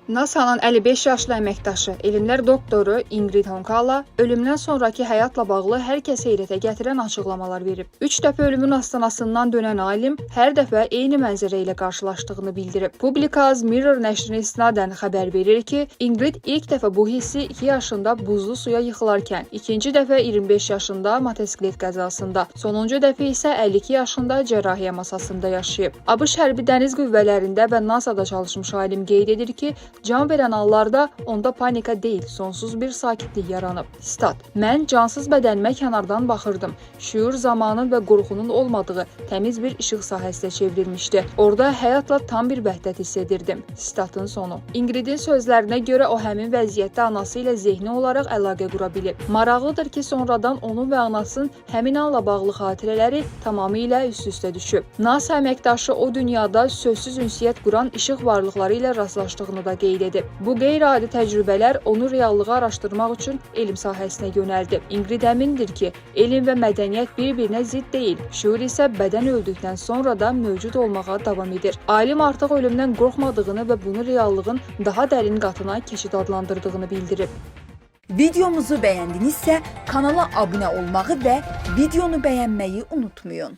NASA'nın 55 yaşlı əməkdaşı, elmlər doktoru Ingrid Honkala ölümdən sonraki həyatla bağlı hər kəsi heyrətə gətirən açıqlamalar verib. 3 dəfə ölümün astanasından dönən alim hər dəfə eyni mənzərə ilə qarşılaşdığını bildirib. Publicas Mirror nəşrinə istinadən xəbər verir ki, Ingrid ilk dəfə bu hissi 2 yaşında buzlu suya yıxılarkən, ikinci dəfə 25 yaşında motosiklet qəzasında, sonuncu dəfə isə 52 yaşında cərrahiyyə masasında yaşayıb. ABŞ Hərbi Dəniz Qüvvələrində və NASA'da çalışmış alim qeyd edir ki, can verən hallarda onda panika deyil, sonsuz bir sakitlik yaranıb. Stat: "Mən cansız bədənimə kənardan baxırdım. Şüur zamanın və qorxunun olmadığı təmiz bir işıq sahəsinə çevrilmişdi. Orada həyatla tam bir vəhdət hiss edirdim." Statın sonu. Ingridin sözlərinə görə o həmin vəziyyətdə anası ilə zehni olaraq əlaqə qura bilib. Maraqlıdır ki, sonradan onun və anasının həmin anla bağlı xatirələri tamamilə üst-üstə düşüb. NASA əməkdaşı o dünyada sözsüz ünsiyyət quran işıq varlıqları ilə rastlaşdığını da qeyd edib. Bu qeyri-adi təcrübələr onu reallığı araşdırmaq üçün elm sahəsinə yönəldib. Ingrid əmindir ki, elm və mədəniyyət bir-birinə zidd deyil. Şüur isə bədən öldükdən sonra da mövcud olmağa davam edir. Alim artıq ölümdən qorxmadığını və bunu reallığın daha dərin qatına keçid adlandırdığını bildirib. Videomuzu bəyəndinizsə kanala abunə olmağı və videonu bəyənməyi unutmayın.